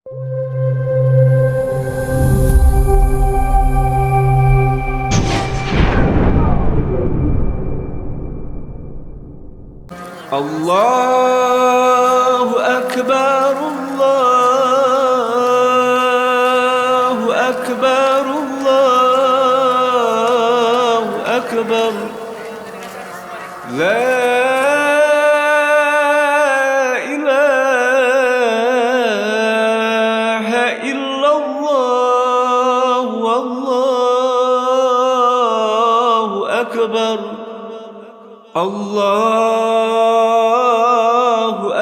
الله أكبر الله أكبر الله أكبر لا إله إلا الله والله أكبر الله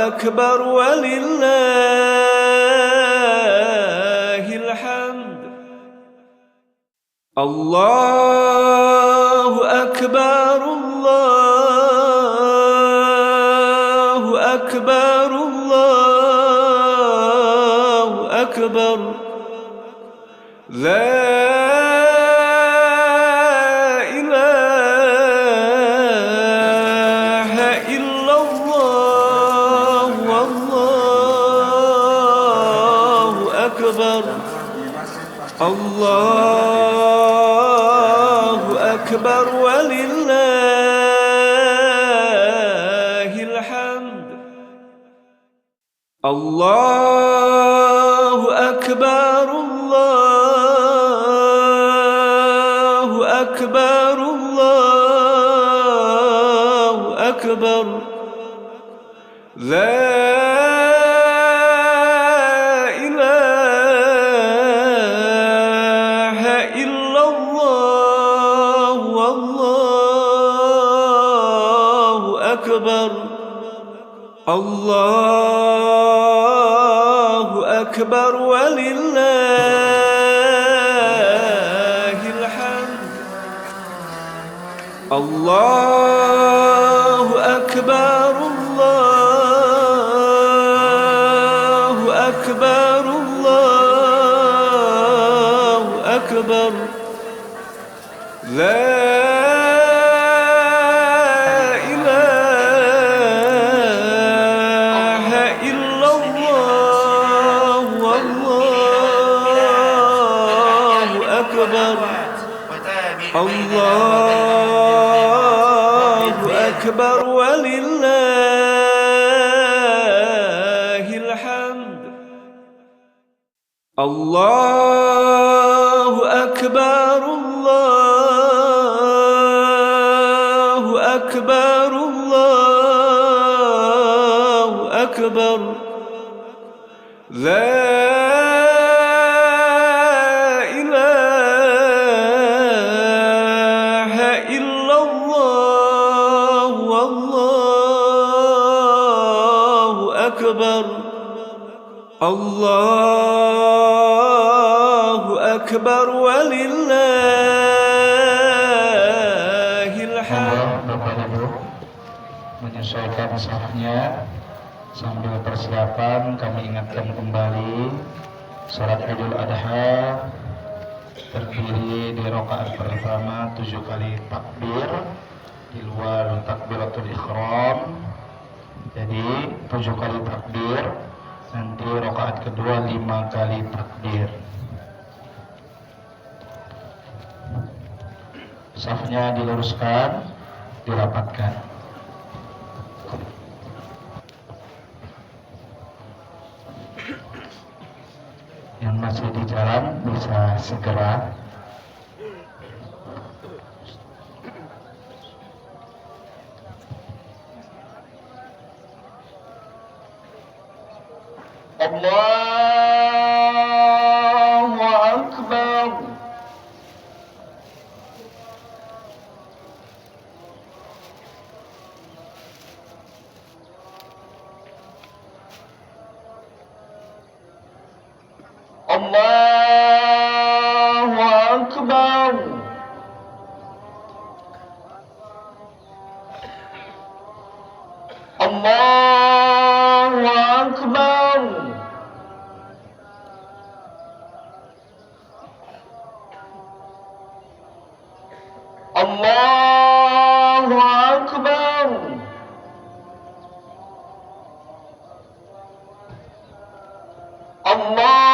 أكبر ولله الحمد الله أكبر الله أكبر الله أكبر لا الله أكبر ولله الحمد الله أكبر الله أكبر الله أكبر لا الله أكبر ولله الحمد الله أكبر الله أكبر الله أكبر لا الله أكبر ولله الحمد الله أكبر الله أكبر الله أكبر لا الله أكبر ولله الحمد. Bapak Ibu menyesuaikan safnya sambil persiapan, kami ingatkan kembali salat Idul Adha terdiri di rakaat pertama 7 kali takbir di luar takbiratul ihram, jadi 7 kali takbir. Nanti rakaat kedua 5 kali takbir. Safnya diluruskan, dirapatkan. Yang masih di jalan bisa segera. Allahu Akbar. Allahu Akbar. Allahu Akbar. Allahu Akbar. Allah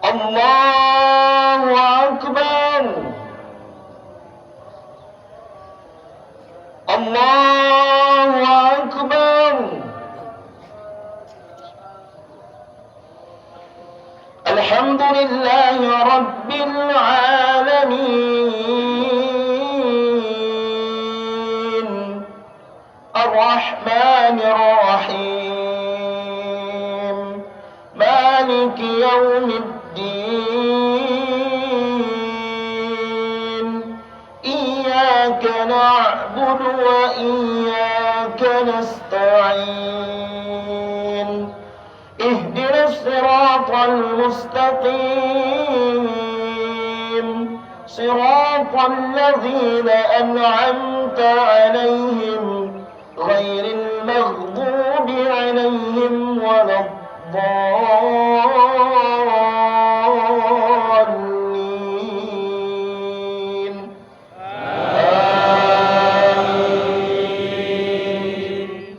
الله أكبر الله أكبر الحمد لله رب العالمين الرحمن الرحيم مالك يوم الدين إياك نعبد وإياك نستعين اهدنا الصراط المستقيم صراط الذين أنعمت عليهم غير المغضوب عليهم ولا الضالين آمين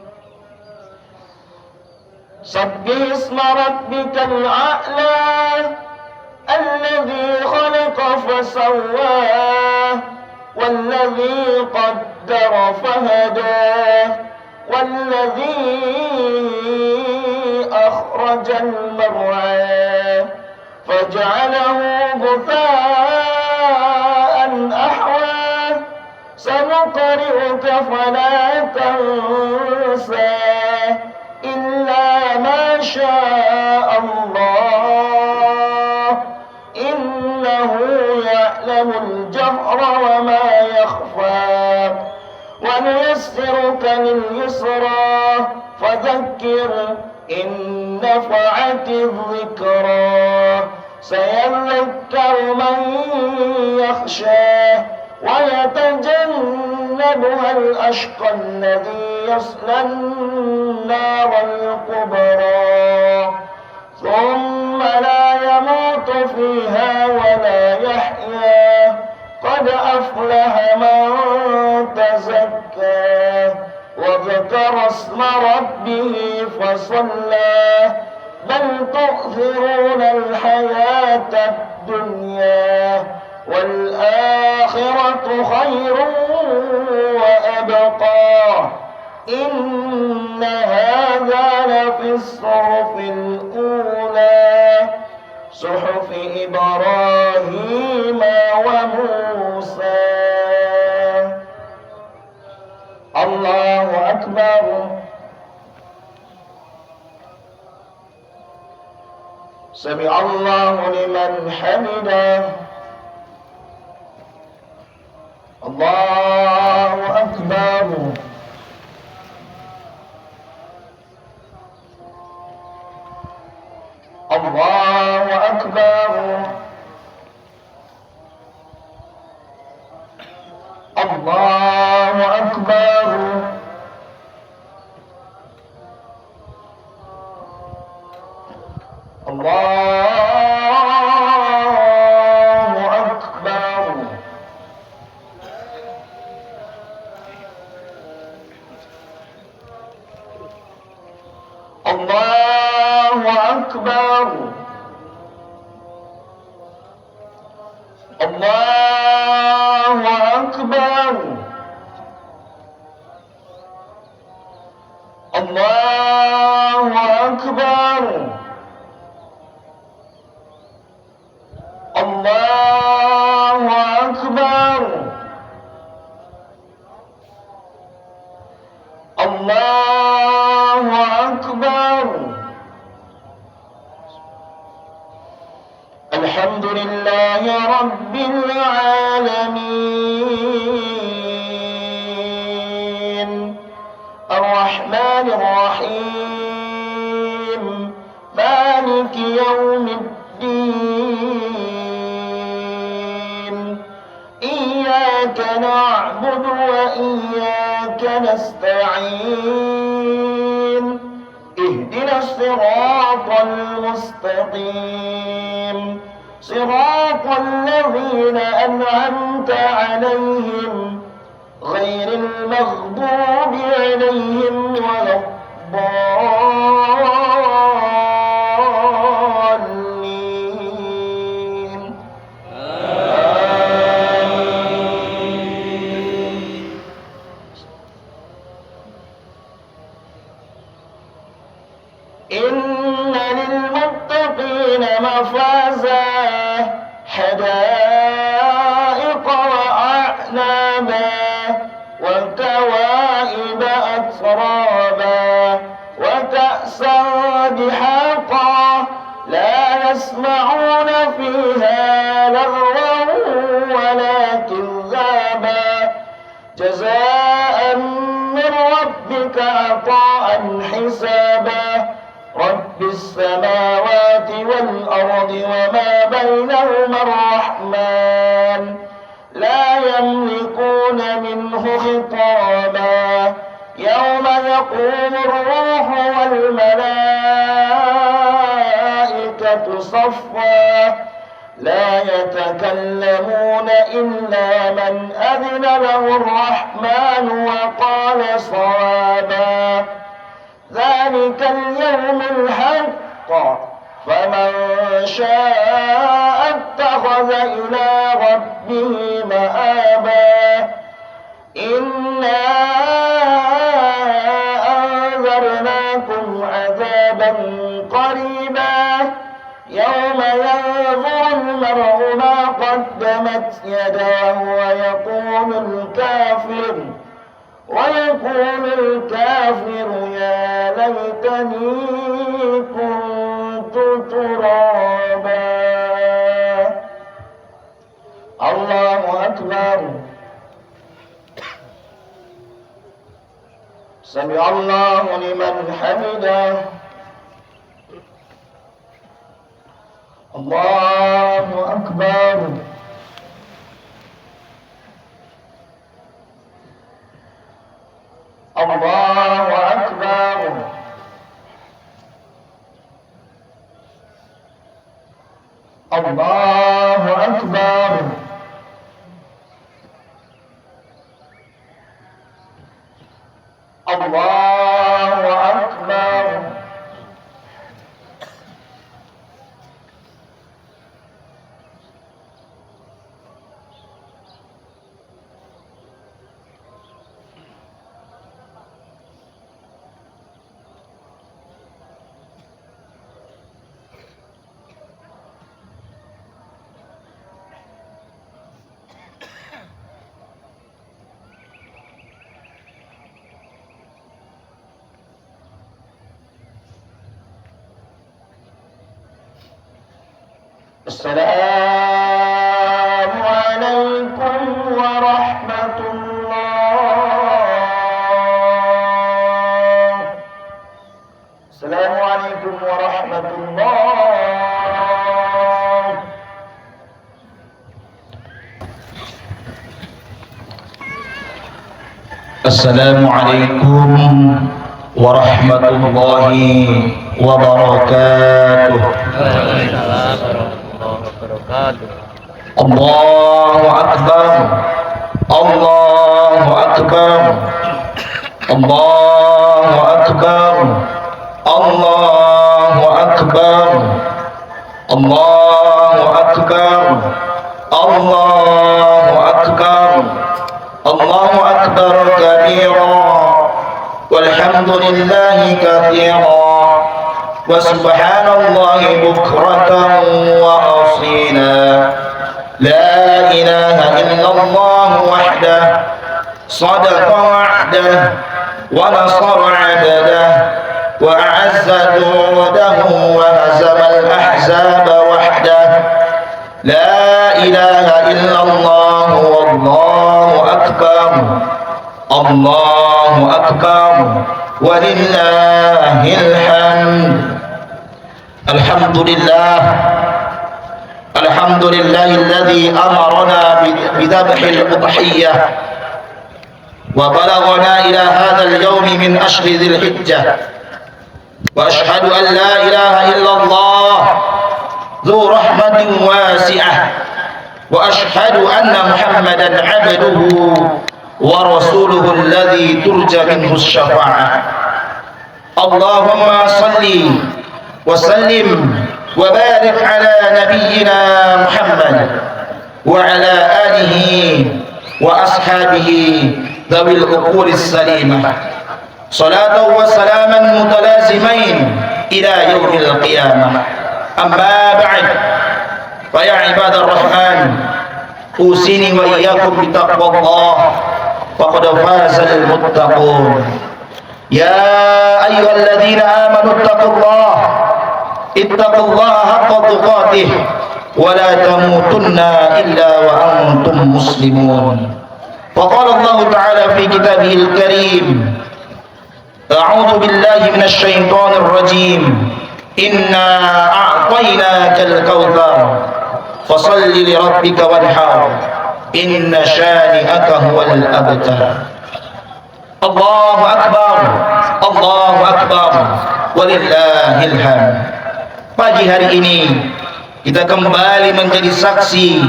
سبح اسم ربك الأعلى الذي خلق فسواه والذي قدر فهداه والذي أخرج المرعى فجعله غثاء أحواه سنقرئك فلا تنسى إلا ما شاء الله إنه يعلم الجهر وما يخفى ونيسرك لليسرى فذكر إن نفعت الذكرى سيذكر من يخشى ويتجنبها الأشقى الذي يصلى النار الكبرى ثم لا يموت فيها ولا يحيا قد أفلح من تزكى وذكر اسم ربه فصلى بل تؤثرون الحياة الدنيا والآخرة خير وأبقى إن هذا لفي الصحف الأولى صحف إبراهيم وموسى الله أكبر سمع الله لمن حمده الله أكبر الله أكبر الله أكبر الله أكبر الله أكبر الله أكبر الله أكبر الله أكبر الله أكبر الحمد لله رب العالمين الرحمن الرحيم مالك يوم الدين إياك نعبد وإياك نستعين اهدنا الصراط المستقيم صراط الذين أنعمت عليهم غير المغضوب عليهم ولا الضالين أفوازا حدائق وأعنابا وكواعب أترابا وكأسا دحاقا لا يسمعون فيها لغوا ولا كذابا جزاء من ربك عطاء حسابا رب السماوات والأرض وما بينهما الرحمن لا يملكون منه خطابا يوم يقوم الروح والملائكة صفا لا يتكلمون إلا من أذن له الرحمن وقال صوابا ذلك اليوم الحق فمن شاء اتخذ إلى ربه مآبا إنا أنذرناكم عذابا قريبا يوم ينظر المرء ما قدمت يداه ويقول الكافر يا ليتني كنت ترابا. الله أكبر. سمع الله لمن حمده. الله أكبر. الله أكبر. الله أكبر. الله أكبر. السلام عليكم ورحمة الله. السلام عليكم ورحمة الله. السلام عليكم ورحمة الله وبركاته. الله أكبر. الله أكبر. الله أكبر. الله أكبر. الله أكبر. الله أكبر. الله أكبر كبيرا والحمد لله كثيرا وسبحان الله بكرة وأصيلا. لا إله إلا الله وحده صدق وعده ونصر عبده وأعز جنوده وهزم الأحزاب وحده. لا إله إلا الله والله أكبر. الله أكبر ولله الحمد. الحمد لله. الحمد لله الذي أمرنا بذبح الأضحية وبلغنا إلى هذا اليوم من أشهر ذي الحجة. وأشهد أن لا إله إلا الله ذو رحمة واسعة. وأشهد أن محمدا عبده ورسوله الذي ترجى منه الشفاعة. اللهم صل وسلم وبارك على نبينا محمد وعلى آله وأصحابه ذوي العقول السليمة صلاة وسلاما متلازمين إلى يوم القيامة. أما بعد فيا عباد الرحمن أوصيني وإياكم بتقوى الله فقد فاز المتقون. يا أيها الذين آمنوا اتقوا الله حق تقاته ولا تموتن إلا وأنتم مسلمون. فقال الله تعالى في كتابه الكريم: أعوذ بالله من الشيطان الرجيم إنا أعطيناك الكوثر فصل لربك وانحر إن شانئك هو الأبتر. Allahu Akbar, Allahu Akbar, walillahil hamd. Pagi hari ini kita kembali menjadi saksi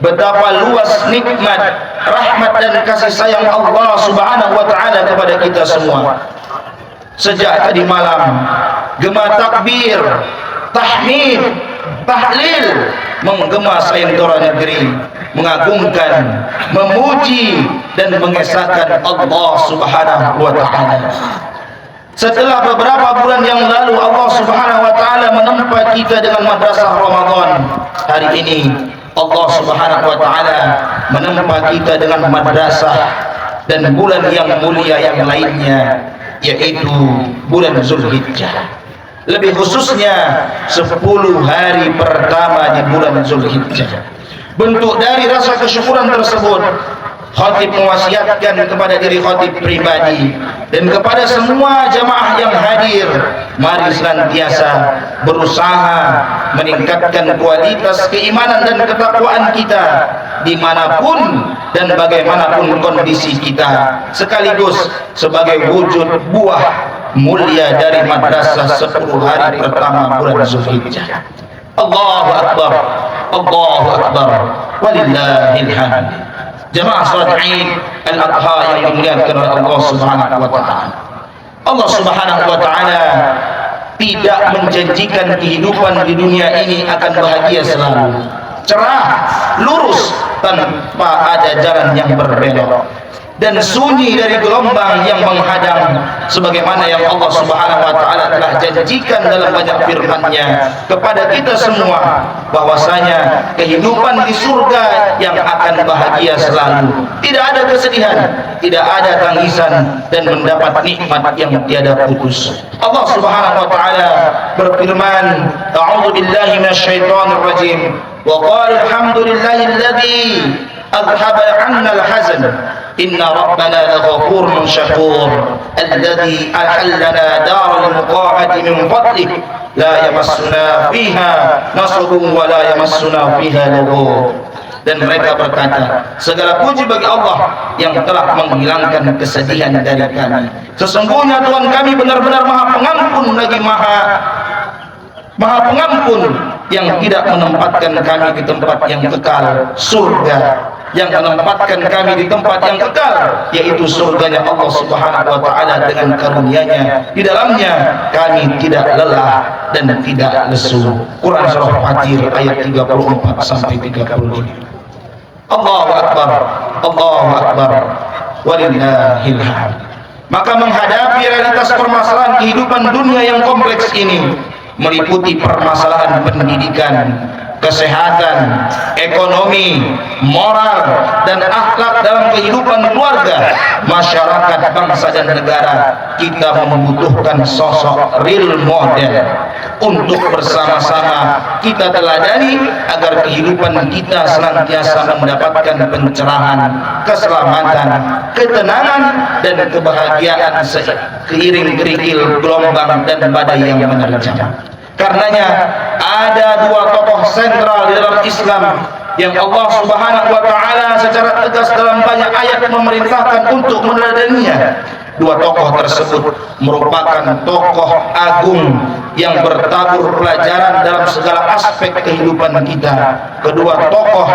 betapa luas nikmat, rahmat dan kasih sayang Allah Subhanahu wa taala kepada kita semua. Sejak tadi malam gema takbir, tahmid, tahlil menggema sayembara negeri, mengagungkan, memuji dan mengesahkan Allah Subhanahu wa taala. Setelah beberapa bulan yang lalu Allah Subhanahu wa taala menempa kita dengan madrasah Ramadan, hari ini Allah Subhanahu wa taala menempa kita dengan madrasah dan bulan yang mulia yang lainnya, yaitu bulan Zulhijjah. Lebih khususnya 10 hari pertama di bulan Zulhijjah. Bentuk dari rasa kesyukuran tersebut, khatib mewasiatkan kepada diri khatib pribadi dan kepada semua jamaah yang hadir, mari senantiasa berusaha meningkatkan kualitas keimanan dan ketakwaan kita dimanapun dan bagaimanapun kondisi kita, sekaligus sebagai wujud buah mulia dari madrasah 10 hari pertama bulan Zulhijjah. Allahu Akbar, Allahu Akbar, walillahil hamd. Jemaah salat Id Al-Adha yang dimuliakan oleh Allah Subhanahu wa taala. Allah Subhanahu wa taala tidak menjanjikan kehidupan di dunia ini akan bahagia selalu, cerah, lurus tanpa ada jalan yang berbelok dan sunyi dari gelombang yang menghadang, sebagaimana yang Allah Subhanahu wa taala telah janjikan dalam banyak firman-Nya kepada kita semua, bahwasanya kehidupan di surga yang akan bahagia selalu, tidak ada kesedihan, tidak ada tangisan, dan mendapat nikmat yang tiada putus. Allah Subhanahu wa taala berfirman, a'udzu billahi minasyaitonir rajim, wa qala alhamdulillahilladzi adhhaba 'anna al-hazan inna rabbana laghafurun syakur alladzi ahallana daral muqamati min fadlih la yamassuna fiha nasabun wa la yamassuna fiha lughub. Dan mereka berkata, segala puji bagi Allah yang telah menghilangkan kesedihan dari kami. Sesungguhnya Tuhan kami benar-benar Maha Pengampun lagi Maha Pengampun, yang tidak menempatkan kami di tempat yang kekal, surga, yang menempatkan kami di tempat yang kekal, yaitu surganya Allah Subhanahu wa taala dengan karunia-Nya. Di dalamnya kami tidak lelah dan tidak lesu. Quran surah Fatir ayat 34 sampai 35. Allahu Akbar, Allahu Akbar, walillahil hamd. Maka menghadapi realitas permasalahan kehidupan dunia yang kompleks ini, meliputi permasalahan pendidikan, kesehatan, ekonomi, moral, dan akhlak dalam kehidupan keluarga, masyarakat, bangsa, dan negara, kita membutuhkan sosok real model untuk bersama-sama kita teladani agar kehidupan kita senantiasa mendapatkan pencerahan, keselamatan, ketenangan, dan kebahagiaan seiring kerikil gelombang dan badai yang menerjang. Karenanya ada dua tokoh sentral di dalam Islam yang Allah Subhanahu wa taala secara tegas dalam banyak ayat memerintahkan untuk meneladaninya. Dua tokoh tersebut merupakan tokoh agung yang bertabur pelajaran dalam segala aspek kehidupan kita. Kedua tokoh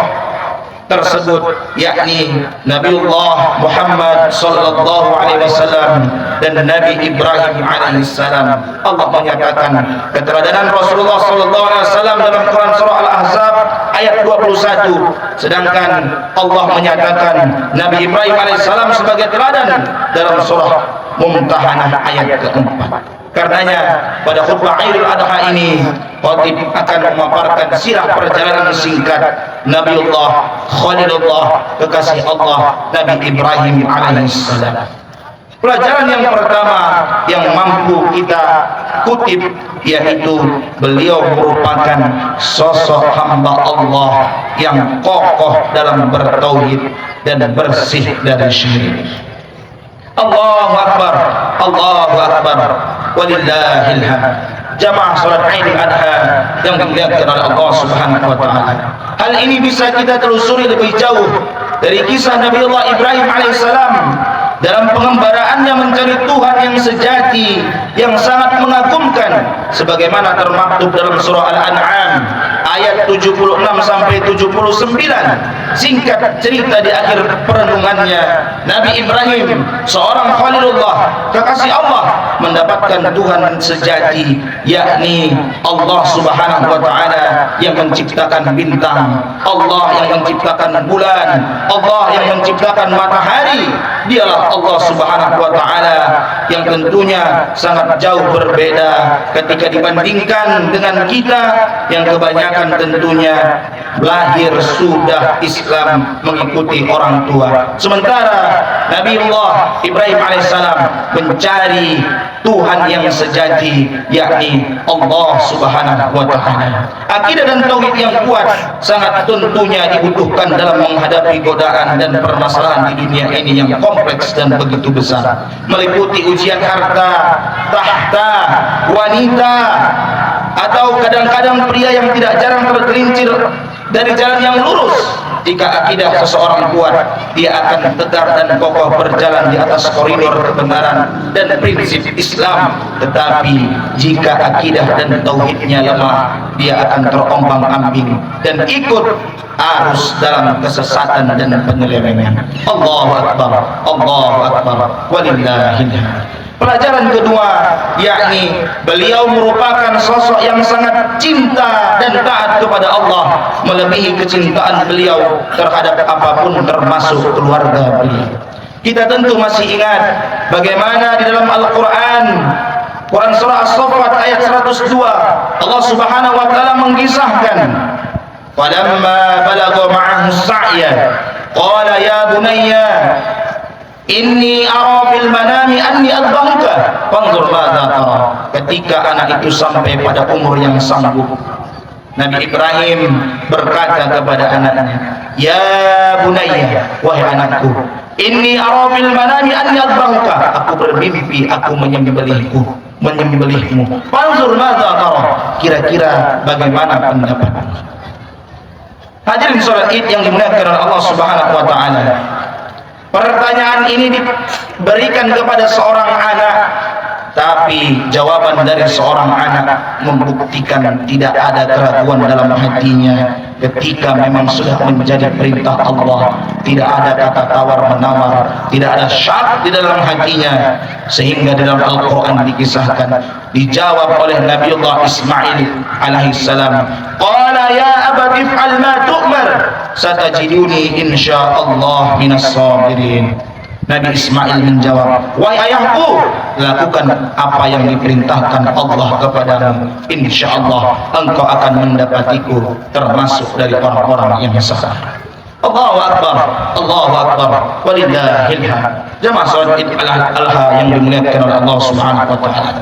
tersebut yakni Nabiullah Muhammad sallallahu alaihi wasallam dan Nabi Ibrahim alaihi salam. Allah menyatakan keteladanan Rasulullah sallallahu alaihi wasallam dalam Quran surah Al-Ahzab ayat 21, sedangkan Allah menyatakan Nabi Ibrahim alaihi salam sebagai teladan dalam surah Mumtahanah ayat keempat. Karenanya pada khutbah Idul Adha ini khatib akan memaparkan sirah perjalanan singkat Nabiullah Khalilullah kekasih Allah Nabi Ibrahim alaihissalam. Pelajaran yang pertama yang mampu kita kutip yaitu beliau merupakan sosok hamba Allah yang kokoh dalam bertauhid dan bersih dari syirik. Allahu Akbar, Allahu Akbar, walillahil hamd. Jamaah salat Idul Adha yang dimuliakan oleh Allah Subhanahu wa taala. Hal ini bisa kita telusuri lebih jauh dari kisah Nabiullah Ibrahim alaihissalam dalam pengembaraannya mencari Tuhan yang sejati, yang sangat mengagumkan, sebagaimana termaktub dalam surah Al-An'am ayat 76 sampai 79. Singkat cerita di akhir perenungannya, Nabi Ibrahim, seorang Khalilullah, kekasih Allah, mendapatkan Tuhan sejati, yakni Allah Subhanahu wa taala yang menciptakan bintang, Allah yang menciptakan bulan, Allah yang menciptakan matahari. Dialah Allah Subhanahu wa taala yang tentunya sangat jauh berbeda ketika dibandingkan dengan kita yang kebanyakan tentunya lahir sudah Islam mengikuti orang tua. Sementara Nabiullah Ibrahim alaihissalam mencari Tuhan yang sejati, yakni Allah Subhanahu wa taala. Akidah dan tauhid yang kuat sangat tentunya dibutuhkan dalam menghadapi godaan dan permasalahan di dunia ini yang kompleks dan begitu besar, meliputi ujian harta, tahta, wanita, atau kadang-kadang pria yang tidak jarang tergelincir dari jalan yang lurus. Jika akidah seseorang kuat, dia akan tegar dan kokoh berjalan di atas koridor kebenaran dan prinsip Islam. Tetapi jika akidah dan tauhidnya lemah, dia akan terombang-ambing dan ikut arus dalam kesesatan dan penyelewengan. Allahu Akbar, Allahu Akbar, walillahil hamd. Pelajaran kedua, yakni beliau merupakan sosok yang sangat cinta dan taat kepada Allah, melebihi kecintaan beliau terhadap apapun termasuk keluarga beliau. Kita tentu masih ingat bagaimana di dalam Al-Quran, Quran surah As-Saffat ayat 102, Allah Subhanahu wa taala mengisahkan, "Falamma balagha ma'ahu as-sa'ya, qala ya bunayya inni ara fil manami anni adbahuka fanzur madza tara." Ketika anak itu sampai pada umur yang sanggup, Nabi Ibrahim berkata kepada anaknya, "Ya bunayya, wahai anakku, inni ara fil manami anni adbahuka." Aku bermimpi aku menyembelihmu. Fanzur madza tara. Kira-kira bagaimana pendapatmu? Hadirin salat Id yang dimuliakan oleh Allah Subhanahu wa taala. Pertanyaan ini diberikan kepada seorang anak, tapi jawaban dari seorang anak membuktikan tidak ada keraguan dalam hatinya ketika memang sudah menjadi perintah Allah. Tidak ada kata tawar-menawar, tidak ada syak di dalam hatinya, sehingga dalam Al-Quran dikisahkan, dijawab oleh Nabiullah Ismail alaihissalam, "Qala ya abati if'al ma tu'mar, satajiduni insyaallah minas sabirin." Nabi Ismail menjawab, "Wahai ayahku, lakukan apa yang diperintahkan Allah kepadamu. Insyaallah engkau akan mendapatiku termasuk dari orang-orang yang sabar." Allahu Akbar, Allahu Akbar, walillahil hamd. Jamaah salat Id al-Adha yang dimuliakan oleh Allah Subhanahu wa taala.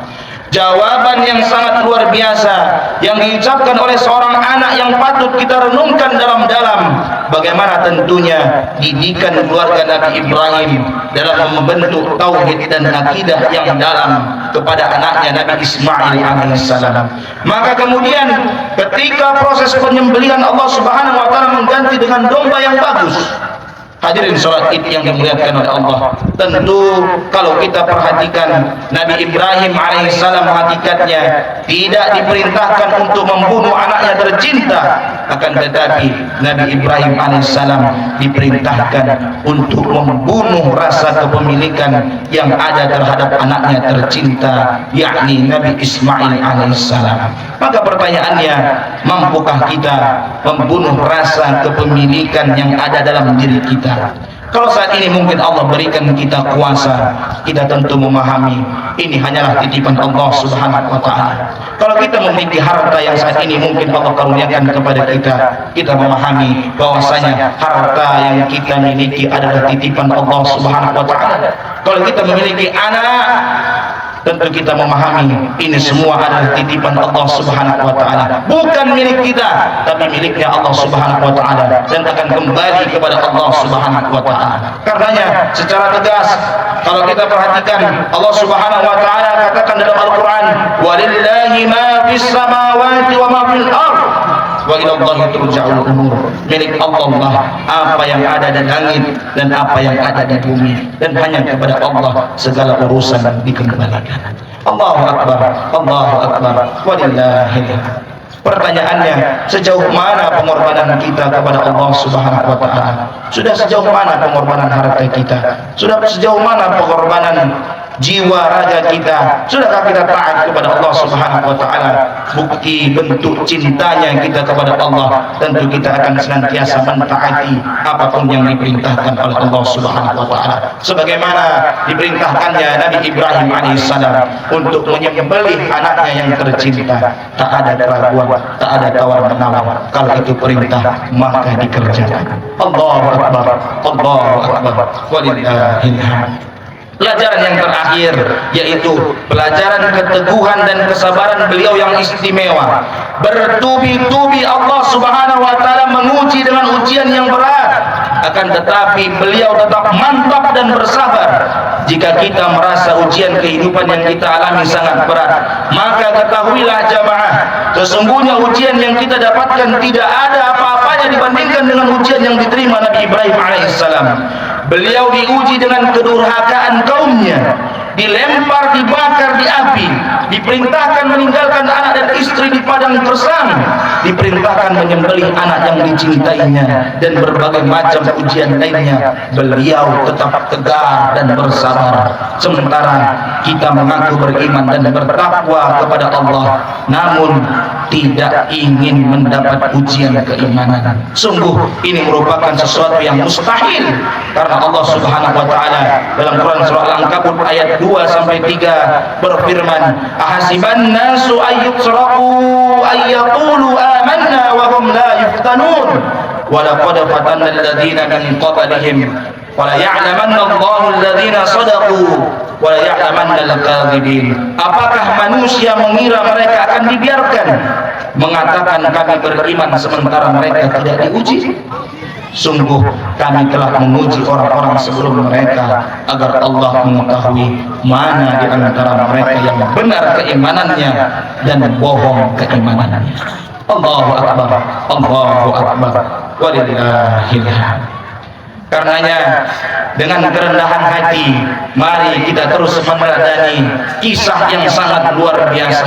Jawaban yang sangat luar biasa yang diucapkan oleh seorang anak yang patut kita renungkan dalam-dalam. Bagaimana tentunya didikan keluarga Nabi Ibrahim dalam membentuk tauhid dan akidah yang dalam kepada anaknya Nabi Ismail alaihissalam. Maka kemudian ketika proses penyembelihan, Allah Subhanahu wa taala mengganti dengan domba yang bagus. Hadirin salat Id yang dimuliakan oleh Allah. Tentu kalau kita perhatikan, Nabi Ibrahim alaihissalam hakikatnya tidak diperintahkan untuk membunuh anaknya tercinta, akan tetapi Nabi Ibrahim alaihissalam diperintahkan untuk membunuh rasa kepemilikan yang ada terhadap anaknya tercinta, yakni Nabi Ismail alaihissalam. Maka pertanyaannya, mampukah kita membunuh rasa kepemilikan yang ada dalam diri kita? Kalau saat ini mungkin Allah berikan kita kuasa, kita tentu memahami ini hanyalah titipan Allah Subhanahu wa taala. Kalau kita memiliki harta yang saat ini mungkin Allah karuniakan kepada kita memahami bahwasanya harta yang kita miliki adalah titipan Allah Subhanahu wa taala. Kalau kita memiliki anak, tentu kita memahami ini semua adalah titipan Allah Subhanahu wa taala, bukan milik kita tapi miliknya Allah Subhanahu wa taala, dan akan kembali kepada Allah Subhanahu wa taala. Karenanya secara tegas kalau kita perhatikan, Allah Subhanahu wa taala katakan dalam Al-Qur'an, walillahi ma fis samawati wa ma fil ardh wa ila Allahi turja'ul umur. Milik Allah apa yang ada di langit dan apa yang ada di bumi, dan hanya kepada Allah segala urusan dikembalikan. Allahu akbar, Allahu akbar, walillahil hamd. Pertanyaannya, sejauh mana pengorbanan kita kepada Allah Subhanahu wa taala? Sudah sejauh mana pengorbanan harta kita? Sudah sejauh mana pengorbanan jiwa raga kita? Sudahkah kita taat kepada Allah Subhanahu wa taala? Bukti bentuk cintanya kita kepada Allah, tentu kita akan senantiasa mentaati apapun yang diperintahkan oleh Allah Subhanahu wa taala. Sebagaimana diperintahkannya Nabi Ibrahim alaihissalam untuk menyembelih anaknya yang tercinta, tak ada keraguan, tak ada tawar menawar. Kalau itu perintah maka dikerjakan. Allahu akbar, Allahu akbar, walillahil hamd. Pelajaran yang terakhir yaitu pelajaran keteguhan dan kesabaran beliau yang istimewa. Bertubi-tubi Allah Subhanahu wa taala menguji dengan ujian yang berat, akan tetapi beliau tetap mantap dan bersabar. Jika kita merasa ujian kehidupan yang kita alami sangat berat, maka ketahuilah jamaah, sesungguhnya ujian yang kita dapatkan tidak ada apa-apanya dibandingkan dengan ujian yang diterima Nabi Ibrahim alaihissalam. Beliau diuji dengan kedurhakaan kaumnya, dilempar, dibakar di api, diperintahkan meninggalkan anak dan istri di padang tersang, diperintahkan menyembelih anak yang dicintainya, dan berbagai macam ujian lainnya. Beliau tetap tegar dan bersabar. Sementara kita mengaku beriman dan bertakwa kepada Allah, namun tidak ingin mendapat ujian keimanan. Sungguh ini merupakan sesuatu yang mustahil, karena Allah Subhanahu wa taala dalam Quran surah Al-Ankabut ayat 2 sampai 3 berfirman, ahasiban nasu ayyutraku ayyaqulu amanna wa hum la yuftanun wa laqad fatanna alladhina min qablihim wa la ya'lamanna Allahu alladhina sadaqu wa la ya'lamanna al-kadhibin. Apakah manusia mengira mereka akan dibiarkan mengatakan kami beriman sementara mereka tidak diuji? Sungguh kami telah menguji orang-orang sebelum mereka agar Allah mengetahui mana di antara mereka yang benar keimanannya dan bohong keimanannya. Allahu akbar, Allahu akbar, walillahil hamd. Karenanya dengan kerendahan hati, mari kita terus meneladani kisah yang sangat luar biasa,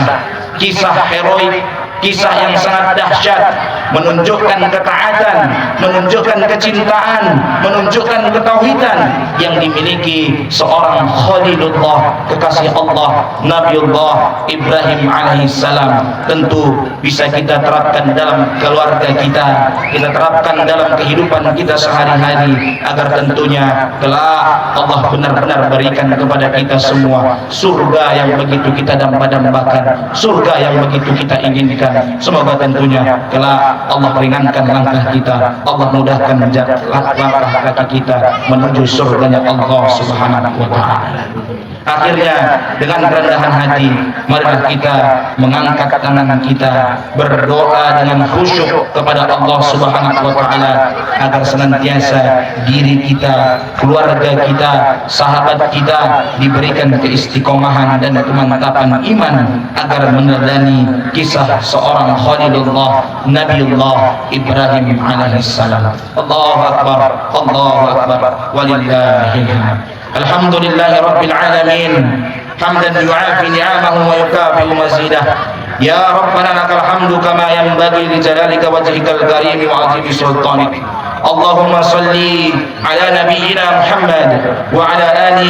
kisah heroik, kisah yang sangat dahsyat, menunjukkan ketaatan, menunjukkan kecintaan, menunjukkan ketauhidan yang dimiliki seorang Khalilullah, kekasih Allah, Nabiullah Ibrahim alaihissalam. Tentu bisa kita terapkan dalam keluarga kita terapkan dalam kehidupan kita sehari-hari, agar tentunya kelak Allah benar-benar berikan kepada kita semua surga yang begitu kita dambakan, surga yang begitu kita inginkan. Semoga tentunya kelak Allah ringankan langkah kita, Allah mudahkan langkah kaki kita menuju surganya Allah Subhanahu wa taala. Akhirnya dengan kerendahan hati, marilah kita mengangkat tangan kita, berdoa dengan khusyuk kepada Allah Subhanahu wa taala agar senantiasa diri kita, keluarga kita, sahabat kita diberikan keistiqomahan dan kemantapan iman, agar meneladani kisah seorang Khalilullah Nabiullah Ibrahim alaihissalam. Allahu akbar, Allahu akbar, walillahil hamd. Alhamdulillahi rabbil alamin, hamdan yu'afi ni'amahu wa yukafi'u mazidah. Ya Rabbana lakal hamdu kama yanbaghi li jalalika wajhikal karim wa 'azimi sultanik. اللهم صل على نبينا محمد وعلى آل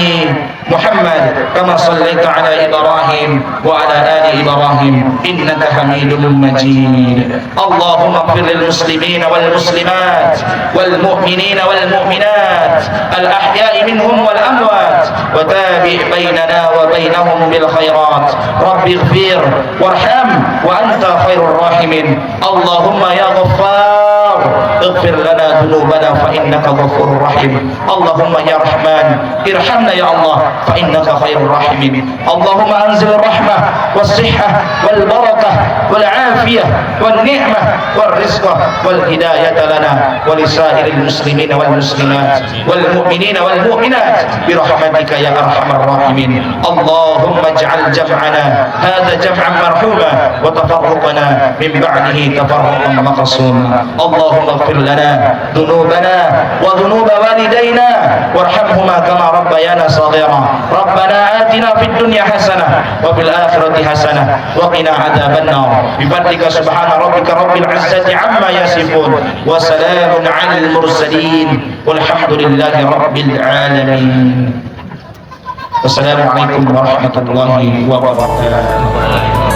محمد كما صليت على إبراهيم وعلى آل إبراهيم إنك حميد مجيد. اللهم اغفر للمسلمين والمسلمات والمؤمنين والمؤمنات الأحياء منهم والأموات وتابع بيننا وبينهم بالخيرات. رب اغفر وارحم وأنت خير الراحمين. اللهم يا غفار اغفر لنا ذنوبنا فإنك غفور رحيم. اللهم يا رحمن ارحمنا يا الله فإنك خير الراحمين. اللهم أنزل الرحمة والصحة والبركة والعافية والنعمة والرزق والهداية لنا ولسائر المسلمين والمسلمات والمؤمنين والمؤمنات برحمتك يا أرحم الراحمين. اللهم اجعل جمعنا هذا جمعا مرحوما وتفرقنا من بعده تفرقا مقصوما. اللهم اغفر لنا ذنوبنا وذنوب والدينا وارحمهما كما ربيانا صغيرا. ربنا آتنا في الدنيا حسنة وفي الآخرة حسنة وقنا عذاب النار بفضلك سبحان ربك رب العزة عما يصفون وسلام على المرسلين والحمد لله رب العالمين. والسلام عليكم ورحمة الله وبركاته.